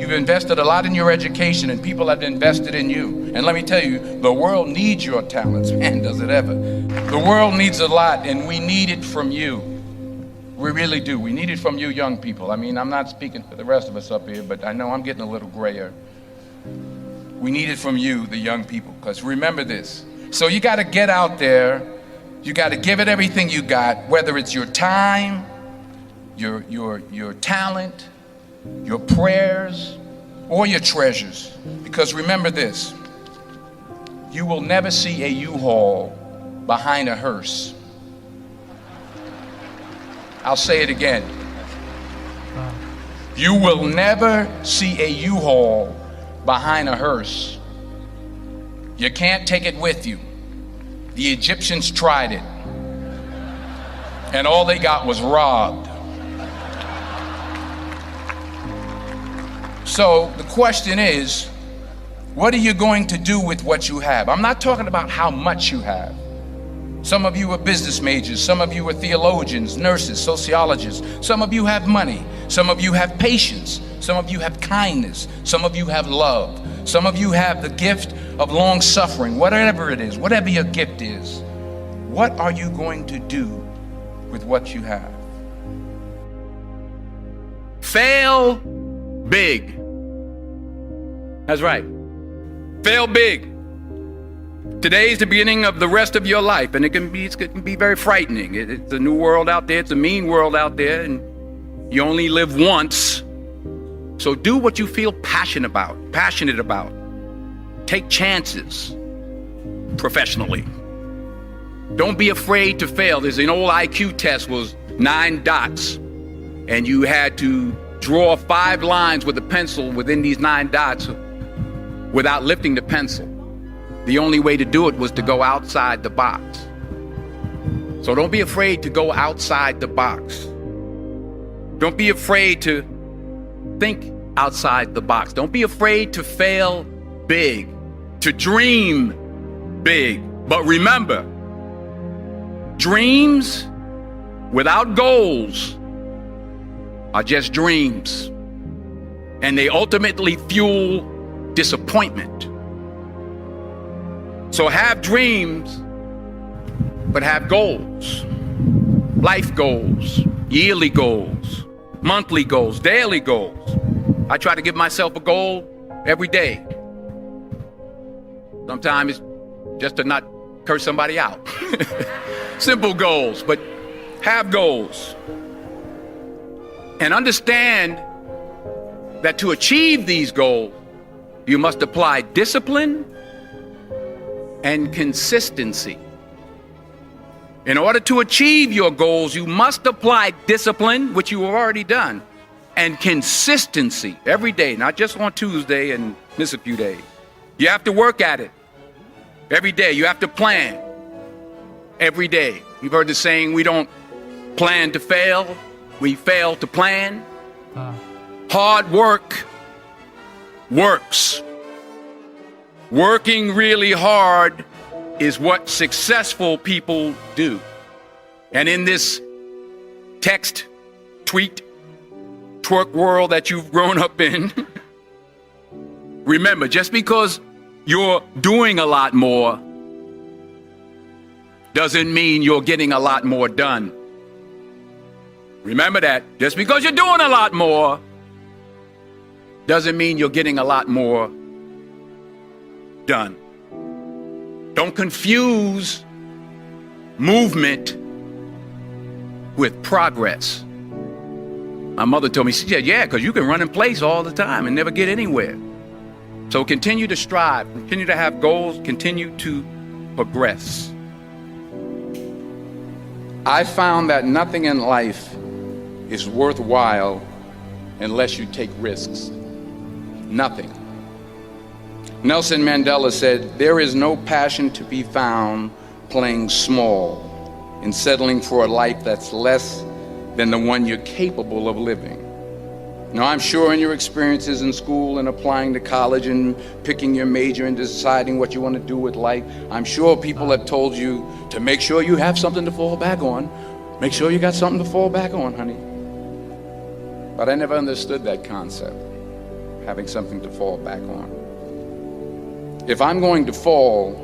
You've invested a lot in your education, and people have invested in you. And let me tell you, the world needs your talents. Man, does it ever. The world needs a lot, and we need it from you. We really do. We need it from you young people. I mean, I'm not speaking for the rest of us up here, but I know I'm getting a little grayer. We need it from you, the young people, because remember this. So you got to get out there. You got to give it everything you got, whether it's your time, your talent, your prayers, or your treasures. Because remember this, you will never see a U-Haul behind a hearse. I'll say it again. You will never see a U-Haul behind a hearse. You can't take it with you. The Egyptians tried it, and all they got was robbed. So the question is, what are you going to do with what you have? I'm not talking about how much you have. Some of you are business majors, some of you are theologians, nurses, sociologists. Some of you have money, some of you have patience, some of you have kindness, some of you have love, some of you have the gift of long suffering. Whatever it is, whatever your gift is, what are you going to do with what you have? Fail big. That's right. Fail big. Today's the beginning of the rest of your life, and it can be very frightening. It's a new world out there. It's a mean world out there, and you only live once. So do what you feel passionate about. Take chances professionally. Don't be afraid to fail. There's an old IQ test, was 9 dots, and you had to draw 5 lines with a pencil within these 9 dots without lifting the pencil. The only way to do it was to go outside the box. So don't be afraid to go outside the box. Don't be afraid to think outside the box. Don't be afraid to fail big, to dream big. But remember, dreams without goals are just dreams, and they ultimately fuel disappointment. So have dreams, but have goals. Life goals, yearly goals, monthly goals, daily goals. I try to give myself a goal every day. Sometimes it's just to not curse somebody out. Simple goals, but have goals. And understand that to achieve these goals, you must apply discipline and consistency. In order to achieve your goals, you must apply discipline, which you have already done, and consistency every day, not just on Tuesday and miss a few days. You have to work at it every day. You have to plan every day. You've heard the saying, we don't plan to fail, we fail to plan. Hard work works. Working really hard is what successful people do. And in this text, tweet, twerk world that you've grown up in, remember, just because you're doing a lot more doesn't mean you're getting a lot more done. Remember that. Just because you're doing a lot more doesn't mean you're getting a lot more done. Don't confuse movement with progress. My mother told me, she said, yeah, because you can run in place all the time and never get anywhere. So continue to strive, continue to have goals, continue to progress. I found that nothing in life is worthwhile unless you take risks. Nothing. Nelson Mandela said, there is no passion to be found playing small and settling for a life that's less than the one you're capable of living. Now, I'm sure in your experiences in school and applying to college and picking your major and deciding what you want to do with life, I'm sure people have told you to make sure you have something to fall back on. Make sure you got something to fall back on, honey. But I never understood that concept. having something to fall back on. If I'm going to fall,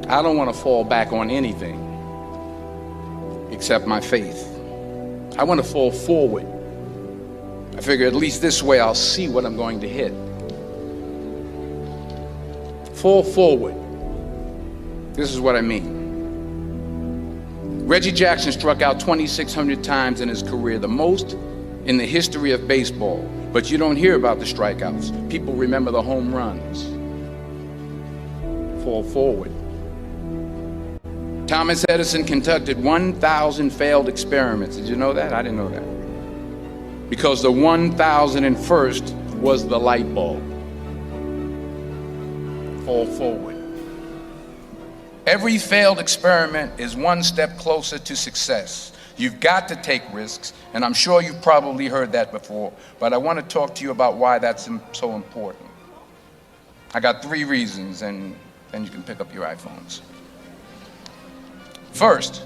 I don't want to fall back on anything except my faith. I want to fall forward. I figure at least this way I'll see what I'm going to hit. Fall forward. This is what I mean. Reggie Jackson struck out 2,600 times in his career, the most in the history of baseball. But you don't hear about the strikeouts. People remember the home runs. Fall forward. Thomas Edison conducted 1,000 failed experiments. Did you know that? I didn't know that. Because the 1,001st was the light bulb. Fall forward. Every failed experiment is one step closer to success. You've got to take risks, and I'm sure you've probably heard that before, but I want to talk to you about why that's so important. I got 3 reasons, and then you can pick up your iPhones. First,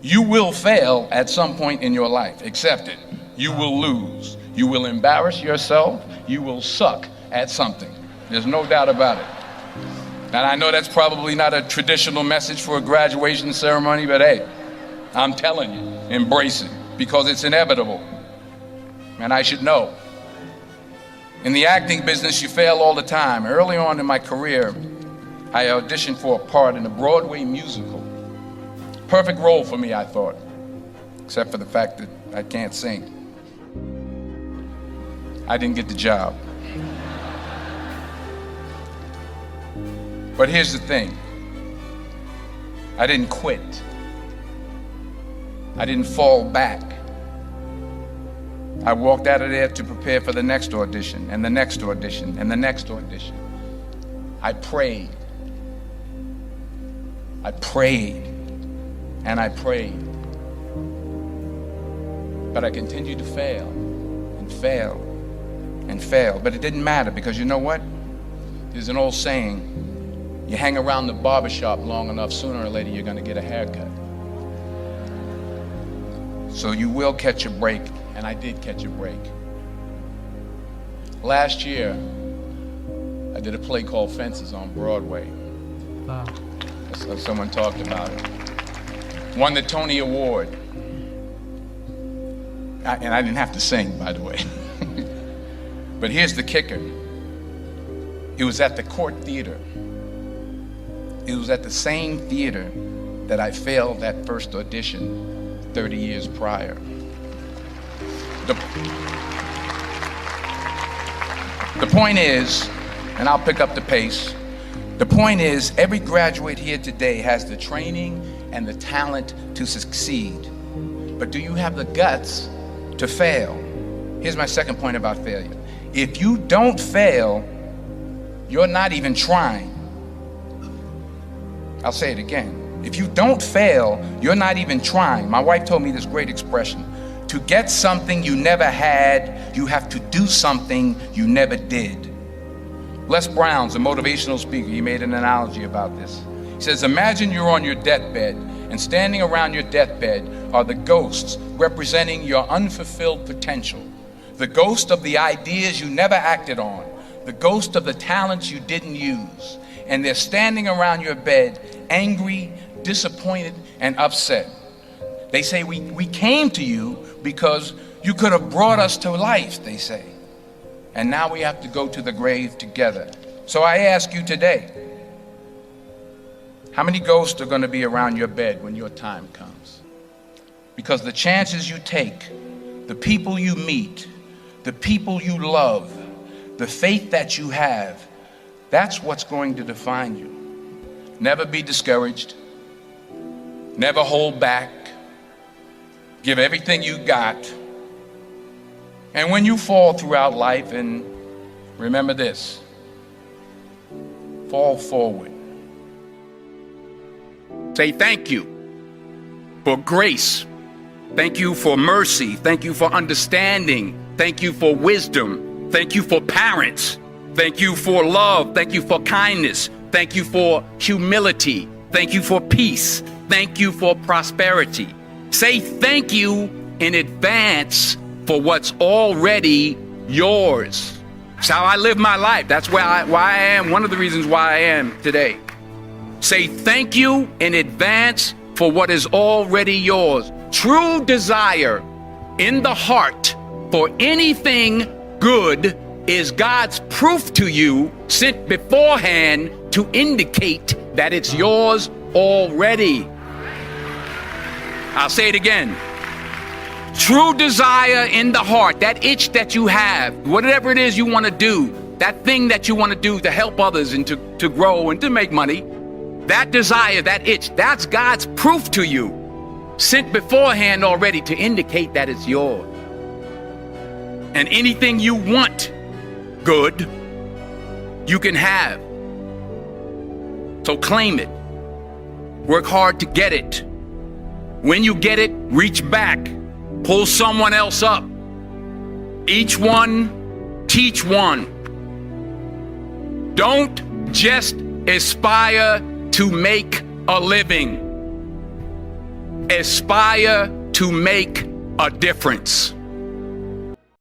you will fail at some point in your life. Accept it. You will lose. You will embarrass yourself. You will suck at something. There's no doubt about it. And I know that's probably not a traditional message for a graduation ceremony, but hey, I'm telling you, embrace it, because it's inevitable. And I should know. In the acting business, you fail all the time. Early on in my career, I auditioned for a part in a Broadway musical. Perfect role for me, I thought, except for the fact that I can't sing. I didn't get the job. But here's the thing. I didn't quit. I didn't fall back. I walked out of there to prepare for the next audition, and the next audition, and the next audition. I prayed. I prayed, and I prayed. But I continued to fail, and fail, and fail. But it didn't matter, because you know what? There's an old saying, you hang around the barbershop long enough, sooner or later you're going to get a haircut. So you will catch a break, and I did catch a break. Last year, I did a play called Fences on Broadway. Wow. Someone talked about it. Won the Tony Award. And I didn't have to sing, by the way. But here's the kicker. It was at the Court Theater. It was at the same theater that I failed that first audition 30 years prior. The point is, and I'll pick up the pace, the point is, every graduate here today has the training and the talent to succeed. But do you have the guts to fail? Here's my second point about failure. If you don't fail, you're not even trying. I'll say it again. If you don't fail, you're not even trying. My wife told me this great expression. To get something you never had, you have to do something you never did. Les Brown's a motivational speaker. He made an analogy about this. He says, imagine you're on your deathbed, and standing around your deathbed are the ghosts representing your unfulfilled potential. The ghost of the ideas you never acted on. The ghost of the talents you didn't use. And they're standing around your bed, angry, disappointed, and upset. They say, we came to you because you could have brought us to life, they say. And now we have to go to the grave together. So I ask you today, how many ghosts are going to be around your bed when your time comes? Because the chances you take, the people you meet, the people you love, the faith that you have, that's what's going to define you. Never be discouraged. Never hold back. Give everything you got. And when you fall throughout life, and remember this, fall forward. Say thank you for grace. Thank you for mercy. Thank you for understanding. Thank you for wisdom. Thank you for parents. Thank you for love. Thank you for kindness. Thank you for humility. Thank you for peace. Thank you for prosperity. Say thank you in advance for what's already yours. It's how I live my life. That's why I am, one of the reasons why I am today. Say thank you in advance for what is already yours. True desire in the heart for anything good is God's proof to you, sent beforehand to indicate that it's yours already. I'll say it again. True desire in the heart, that itch that you have, whatever it is you want to do, that thing that you want to do to help others and to grow and to make money, that desire, that itch, that's God's proof to you, sent beforehand already to indicate that it's yours. And anything you want good, you can have. So claim it. Work hard to get it. When you get it, reach back. Pull someone else up. Each one, teach one. Don't just aspire to make a living. Aspire to make a difference.